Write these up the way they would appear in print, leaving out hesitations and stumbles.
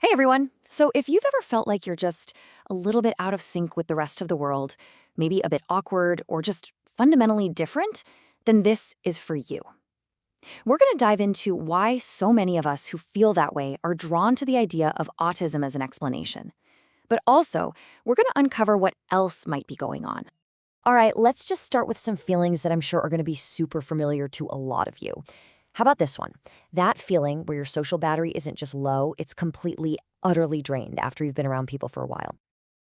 Hey everyone! So, if you've ever felt like you're just a little bit out of sync with the rest of the world, maybe a bit awkward or just fundamentally different, then this is for you. We're going to dive into why so many of us who feel that way are drawn to the idea of autism as an explanation. But also, we're going to uncover what else might be going on. All right, let's just start with some feelings that I'm sure are going to be super familiar to a lot of you. How about this one? That feeling where your social battery isn't just low, it's completely, utterly drained after you've been around people for a while.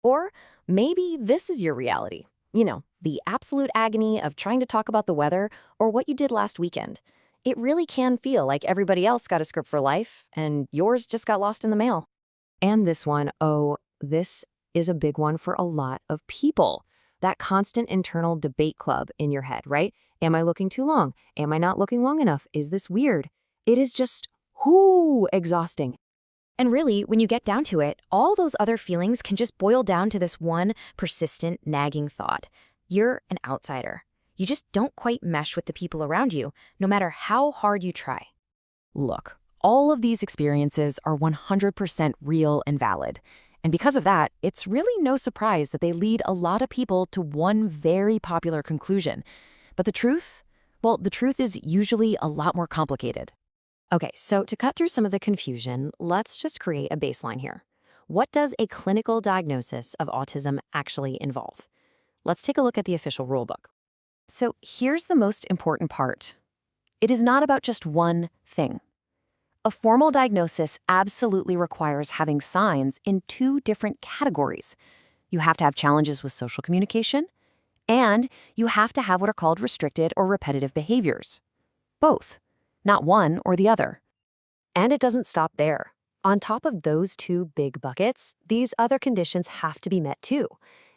Or maybe this is your reality. The absolute agony of trying to talk about the weather or what you did last weekend. It really can feel like everybody else got a script for life and yours just got lost in the mail. And this one, oh, this is a big one for a lot of people. That constant internal debate club in your head, right? Am I looking too long? Am I not looking long enough? Is this weird? It is just, exhausting. And really, when you get down to it, all those other feelings can just boil down to this one persistent, nagging thought. You're an outsider. You just don't quite mesh with the people around you, no matter how hard you try. Look, all of these experiences are 100% real and valid. And because of that, it's really no surprise that they lead a lot of people to one very popular conclusion. But the truth? Well, the truth is usually a lot more complicated. Okay, so to cut through some of the confusion, let's just create a baseline here. What does a clinical diagnosis of autism actually involve? Let's take a look at the official rulebook. So here's the most important part. It is not about just one thing. A formal diagnosis absolutely requires having signs in two different categories. You have to have challenges with social communication, and you have to have what are called restricted or repetitive behaviors. Both, not one or the other. And it doesn't stop there. On top of those two big buckets, these other conditions have to be met too.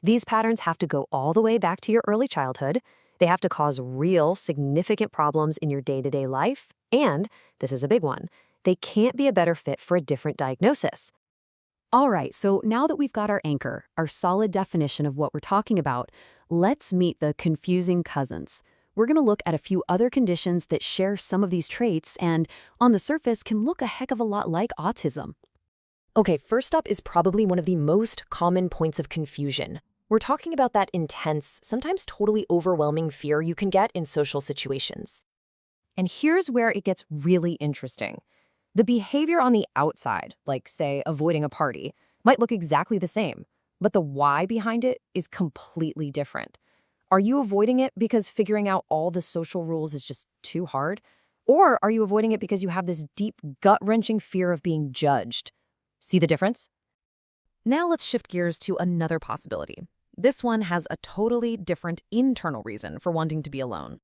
These patterns have to go all the way back to your early childhood. They have to cause real, significant problems in your day-to-day life. And, this is a big one, they can't be a better fit for a different diagnosis. All right, so now that we've got our anchor, our solid definition of what we're talking about, let's meet the confusing cousins. We're going to look at a few other conditions that share some of these traits and, on the surface, can look a heck of a lot like autism. Okay, first up is probably one of the most common points of confusion. We're talking about that intense, sometimes totally overwhelming fear you can get in social situations. And here's where it gets really interesting. The behavior on the outside, like, say, avoiding a party, might look exactly the same, but the why behind it is completely different. Are you avoiding it because figuring out all the social rules is just too hard? Or are you avoiding it because you have this deep, gut-wrenching fear of being judged? See the difference? Now let's shift gears to another possibility. This one has a totally different internal reason for wanting to be alone.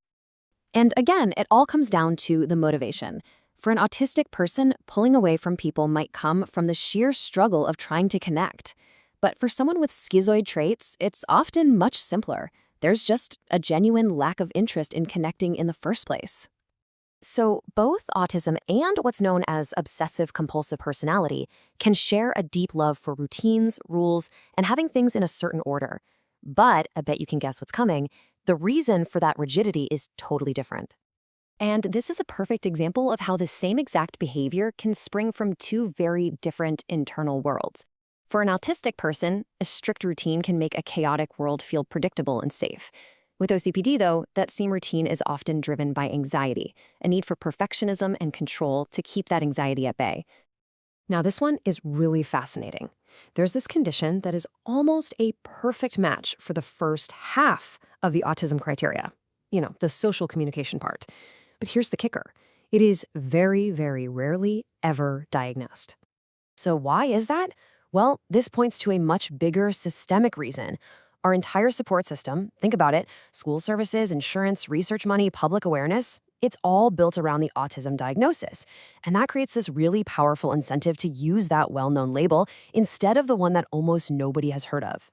And again, it all comes down to the motivation. For an autistic person, pulling away from people might come from the sheer struggle of trying to connect. But for someone with schizoid traits, it's often much simpler. There's just a genuine lack of interest in connecting in the first place. So both autism and what's known as obsessive-compulsive personality can share a deep love for routines, rules, and having things in a certain order. But I bet you can guess what's coming. The reason for that rigidity is totally different. And this is a perfect example of how the same exact behavior can spring from two very different internal worlds. For an autistic person, a strict routine can make a chaotic world feel predictable and safe. With OCPD, though, that same routine is often driven by anxiety, a need for perfectionism and control to keep that anxiety at bay. Now, this one is really fascinating. There's this condition that is almost a perfect match for the first half of the autism criteria. The social communication part. But here's the kicker. It is very, very rarely ever diagnosed. So why is that? Well, this points to a much bigger systemic reason. Our entire support system, think about it, school services, insurance, research money, public awareness, it's all built around the autism diagnosis. And that creates this really powerful incentive to use that well-known label instead of the one that almost nobody has heard of.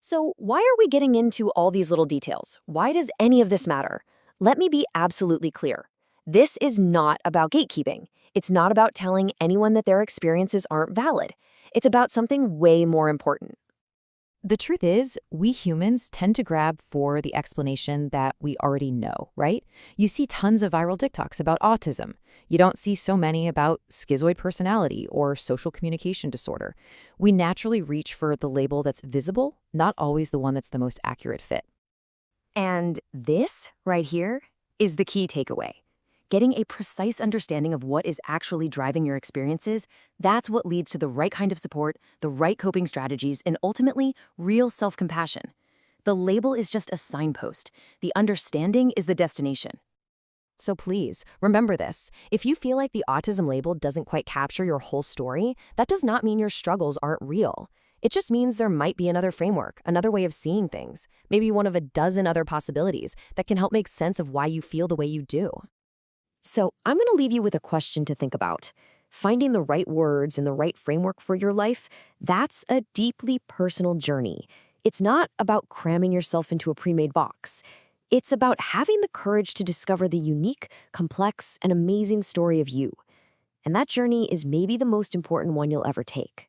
So why are we getting into all these little details? Why does any of this matter? Let me be absolutely clear. This is not about gatekeeping. It's not about telling anyone that their experiences aren't valid. It's about something way more important. The truth is, we humans tend to grab for the explanation that we already know, right? You see tons of viral TikToks about autism. You don't see so many about schizoid personality or social communication disorder. We naturally reach for the label that's visible, not always the one that's the most accurate fit. And this, right here, is the key takeaway. Getting a precise understanding of what is actually driving your experiences, that's what leads to the right kind of support, the right coping strategies, and ultimately, real self-compassion. The label is just a signpost. The understanding is the destination. So please, remember this. If you feel like the autism label doesn't quite capture your whole story, that does not mean your struggles aren't real. It just means there might be another framework, another way of seeing things, maybe one of a dozen other possibilities that can help make sense of why you feel the way you do. So I'm going to leave you with a question to think about. Finding the right words and the right framework for your life, that's a deeply personal journey. It's not about cramming yourself into a pre-made box. It's about having the courage to discover the unique, complex, and amazing story of you. And that journey is maybe the most important one you'll ever take.